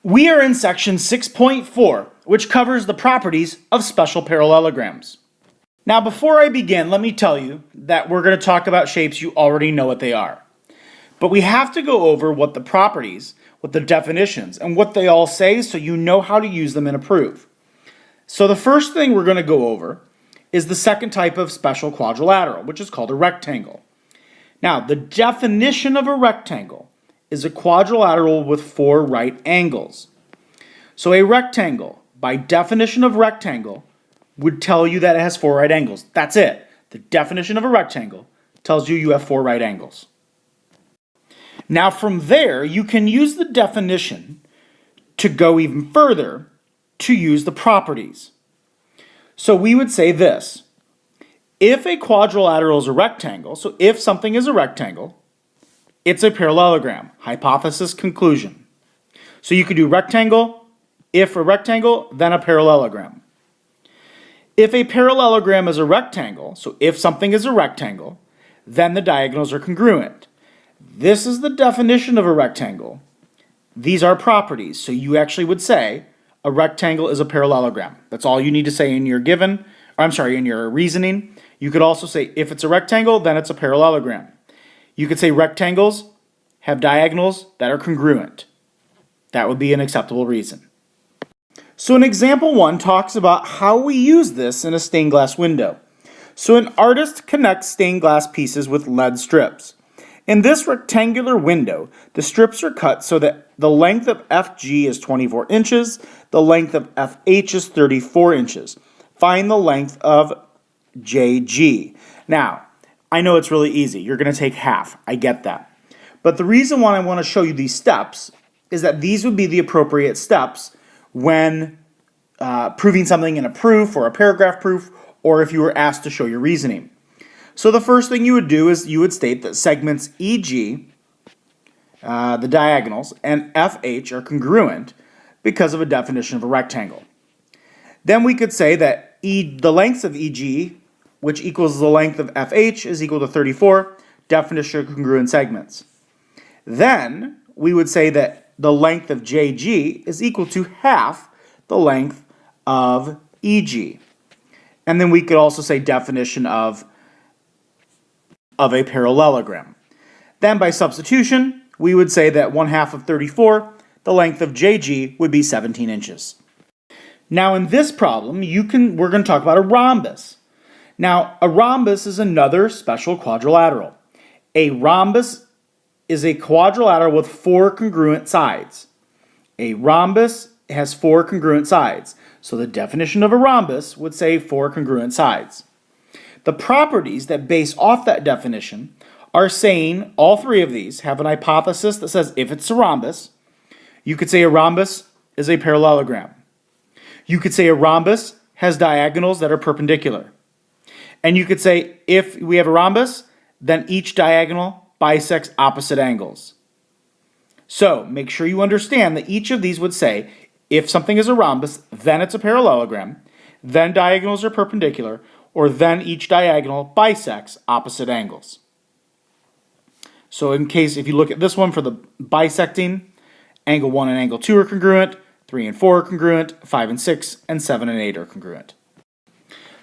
We are in section 6.4, which covers the properties of special parallelograms. Now, before I begin, let me tell you that we're going to talk about shapes you already know what they are. But we have to go over what the properties, what the definitions, and what they all say so you know how to use them in a proof. So the first thing we're going to go over is the second type of special quadrilateral, which is called a rectangle. Now, the definition of a rectangle is a quadrilateral with 4 right angles. So a rectangle, by definition of rectangle, would tell you that it has 4 right angles. That's it. The definition of a rectangle tells you you have 4 right angles. Now from there, you can use the definition to go even further to use the properties. So we would say this: if a quadrilateral is a rectangle, so if something is a rectangle, it's a parallelogram. Hypothesis, conclusion. So you could do rectangle, if a rectangle, then a parallelogram. If a parallelogram is a rectangle, so if something is a rectangle, then the diagonals are congruent. This is the definition of a rectangle. These are properties, so you actually would say a rectangle is a parallelogram. That's all you need to say in your in your reasoning. You could also say if it's a rectangle, then it's a parallelogram. You could say rectangles have diagonals that are congruent. That would be an acceptable reason. So in example 1 talks about how we use this in a stained glass window. So an artist connects stained glass pieces with lead strips. In this rectangular window, the strips are cut so that the length of FG is 24 inches, the length of FH is 34 inches. Find the length of JG. Now, I know it's really easy. You're going to take half. I get that. But the reason why I want to show you these steps is that these would be the appropriate steps when proving something in a proof or a paragraph proof, or if you were asked to show your reasoning. So the first thing you would do is you would state that segments EG, the diagonals, and FH are congruent because of a definition of a rectangle. Then we could say that the lengths of EG, which equals the length of FH, is equal to 34, definition of congruent segments. Then we would say that the length of JG is equal to half the length of EG. And then we could also say definition of a parallelogram. Then by substitution, we would say that 1/2 of 34, the length of JG would be 17 inches. Now in this problem, we're going to talk about a rhombus. Now, a rhombus is another special quadrilateral. A rhombus is a quadrilateral with 4 congruent sides. A rhombus has 4 congruent sides. So the definition of a rhombus would say 4 congruent sides. The properties that base off that definition are saying all 3 of these have an hypothesis that says if it's a rhombus, you could say a rhombus is a parallelogram. You could say a rhombus has diagonals that are perpendicular. And you could say if we have a rhombus, then each diagonal bisects opposite angles. So make sure you understand that each of these would say if something is a rhombus, then it's a parallelogram, then diagonals are perpendicular, or then each diagonal bisects opposite angles. So if you look at this one for the bisecting, angle 1 and angle 2 are congruent, 3 and 4 are congruent, 5 and 6, and 7 and 8 are congruent.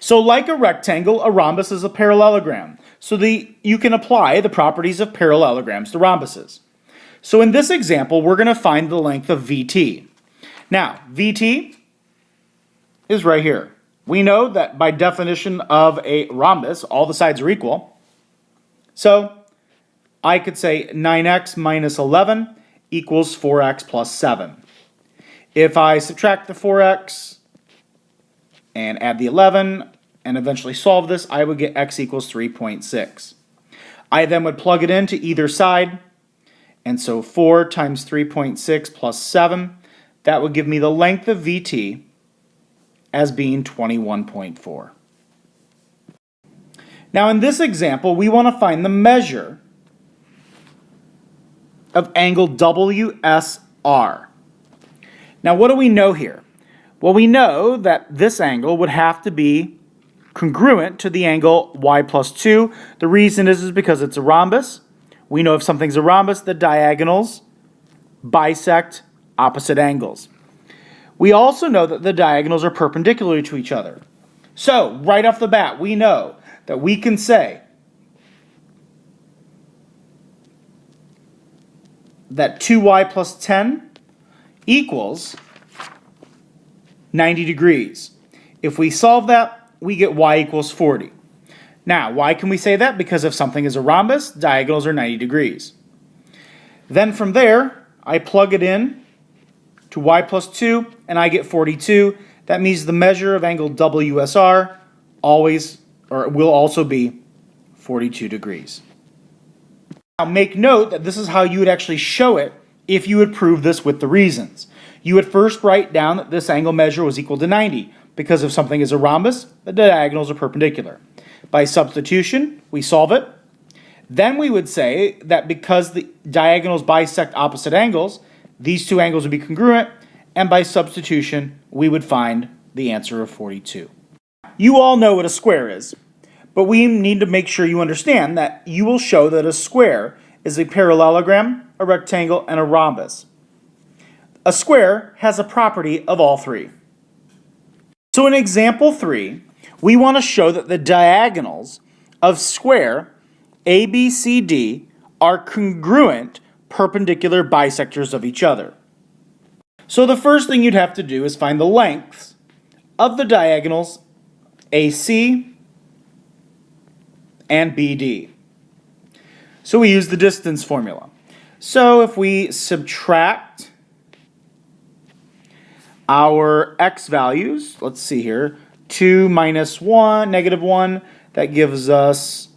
So like a rectangle, a rhombus is a parallelogram. So you can apply the properties of parallelograms to rhombuses. So in this example, we're going to find the length of VT. Now, VT is right here. We know that by definition of a rhombus, all the sides are equal. So I could say 9x minus 11 equals 4x plus 7. If I subtract the 4x and add the 11 and eventually solve this, I would get x equals 3.6. I then would plug it into either side, and so 4 times 3.6 plus 7, that would give me the length of VT as being 21.4. Now in this example, we want to find the measure of angle WSR. Now what do we know here? Well, we know that this angle would have to be congruent to the angle y plus 2. The reason is because it's a rhombus. We know if something's a rhombus, the diagonals bisect opposite angles. We also know that the diagonals are perpendicular to each other. So, right off the bat, we know that we can say that 2y plus 10 equals 90 degrees. If we solve that, we get y equals 40. Now, why can we say that? Because if something is a rhombus, diagonals are 90 degrees. Then from there, I plug it in to y plus 2, and I get 42. That means the measure of angle WSR will also be 42 degrees. Now make note that this is how you would actually show it if you would prove this with the reasons. You would first write down that this angle measure was equal to 90, because if something is a rhombus, the diagonals are perpendicular. By substitution, we solve it. Then we would say that because the diagonals bisect opposite angles, these two angles would be congruent, and by substitution, we would find the answer of 42. You all know what a square is, but we need to make sure you understand that you will show that a square is a parallelogram, a rectangle, and a rhombus. A square has a property of all three. So in example 3, we want to show that the diagonals of square ABCD are congruent perpendicular bisectors of each other. So the first thing you'd have to do is find the lengths of the diagonals AC and BD. So we use the distance formula. So if we subtract our x values, let's see here, 2 minus 1, negative 1, that gives us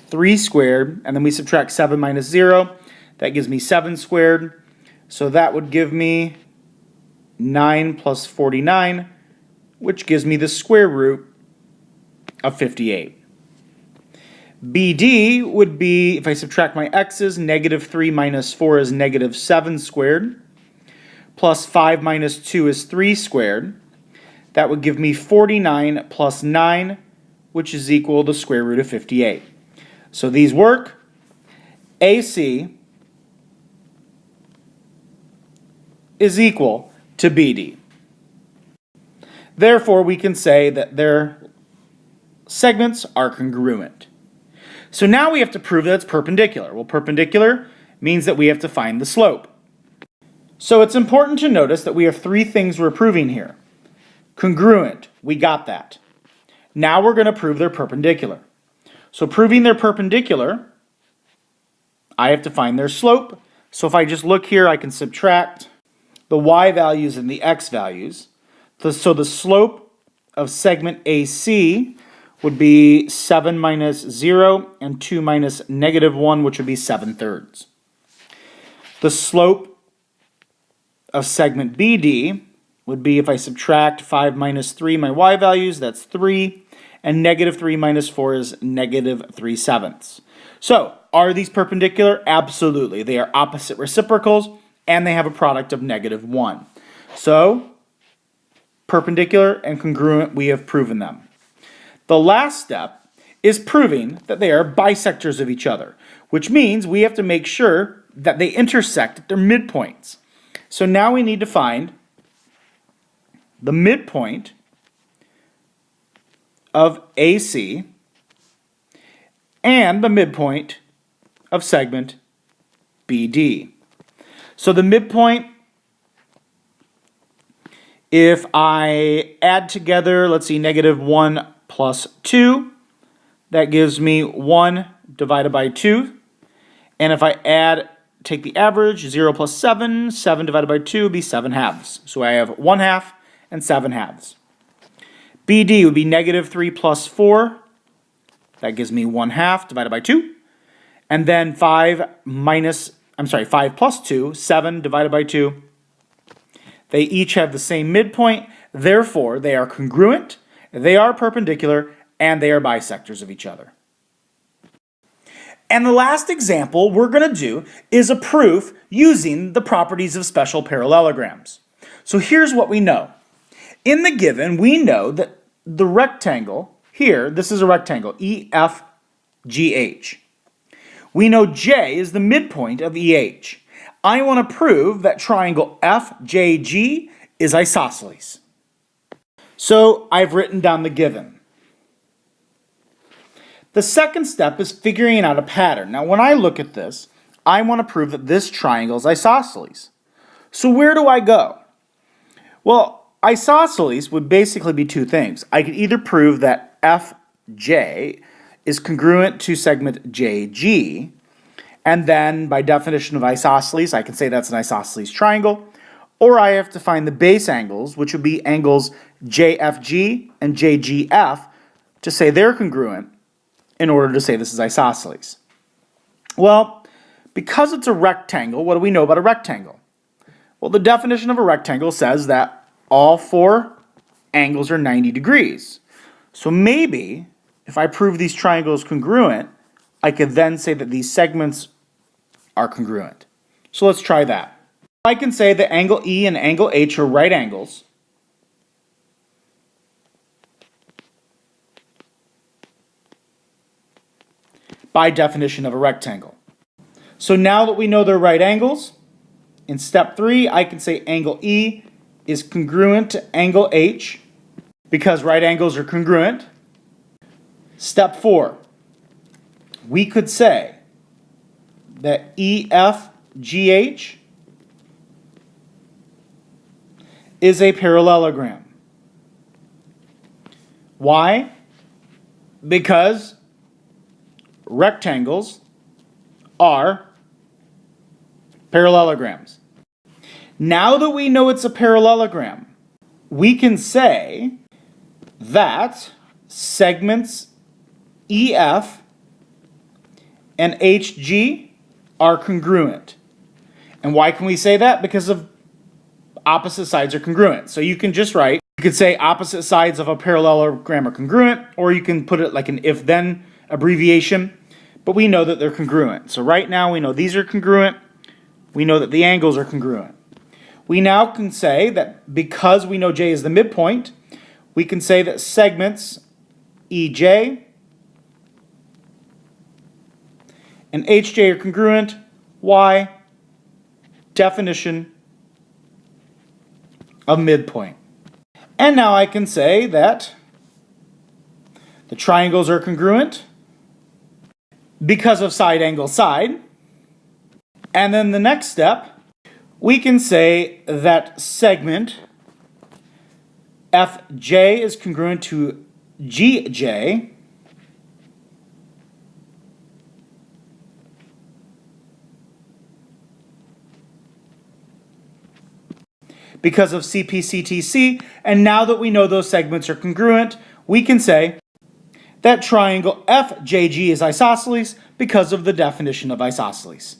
3 squared, and then we subtract 7 minus 0, that gives me 7 squared, so that would give me 9 plus 49, which gives me the square root of 58. BD would be, if I subtract my x's, negative 3 minus 4 is negative 7 squared, plus 5 minus 2 is 3 squared. That would give me 49 plus 9, which is equal to the square root of 58. So these work. AC is equal to BD. Therefore, we can say that their segments are congruent. So now we have to prove that it's perpendicular. Well, perpendicular means that we have to find the slope. So it's important to notice that we have 3 things we're proving here. Congruent, we got that. Now we're going to prove they're perpendicular. So proving they're perpendicular, I have to find their slope. So if I just look here, I can subtract the y values and the x values. So the slope of segment AC would be 7 minus 0 and 2 minus negative 1, which would be 7/3. The slope of segment BD would be, if I subtract 5 minus 3, my y values, that's 3, and negative 3 minus 4 is negative 3/7. So, are these perpendicular? Absolutely. They are opposite reciprocals, and they have a product of negative 1. So, perpendicular and congruent, we have proven them. The last step is proving that they are bisectors of each other, which means we have to make sure that they intersect at their midpoints. So now we need to find the midpoint of AC and the midpoint of segment BD. So the midpoint, if I add together, let's see, negative 1 plus 2, that gives me 1 divided by 2. And if I take the average, 0 plus 7, 7 divided by 2 would be 7 halves. So I have 1 half and 7 halves. BD would be negative 3 plus 4. That gives me 1 half divided by 2. And then 5 plus 2, 7 divided by 2. They each have the same midpoint. Therefore, they are congruent, they are perpendicular, and they are bisectors of each other. And the last example we're going to do is a proof using the properties of special parallelograms. So here's what we know. In the given, we know that the rectangle here, this is a rectangle, EFGH. We know J is the midpoint of EH. I want to prove that triangle FJG is isosceles. So I've written down the given. The second step is figuring out a pattern. Now when I look at this, I want to prove that this triangle is isosceles. So where do I go? Well, isosceles would basically be two things. I could either prove that FJ is congruent to segment JG, and then by definition of isosceles, I can say that's an isosceles triangle, or I have to find the base angles, which would be angles JFG and JGF, to say they're congruent in order to say this is isosceles. Well, because it's a rectangle, what do we know about a rectangle? Well, the definition of a rectangle says that all four angles are 90 degrees. So maybe if I prove these triangles congruent, I could then say that these segments are congruent. So let's try that. I can say that angle E and angle H are right angles. By definition of a rectangle. So now that we know they're right angles, in step 3, I can say angle E is congruent to angle H because right angles are congruent. Step 4, we could say that EFGH is a parallelogram. Why? Because rectangles are parallelograms. Now that we know it's a parallelogram, we can say that segments EF and HG are congruent. And why can we say that? Because of opposite sides are congruent. So you can just write, you could say opposite sides of a parallelogram are congruent, or you can put it like an if-then abbreviation, but we know that they're congruent. So right now we know these are congruent. We know that the angles are congruent. We now can say that because we know J is the midpoint, we can say that segments EJ and HJ are congruent. Why? Definition of midpoint. And now I can say that the triangles are congruent because of side angle side. And then the next step, we can say that segment FJ is congruent to GJ because of CPCTC, and now that we know those segments are congruent, we can say that triangle FJG is isosceles because of the definition of isosceles.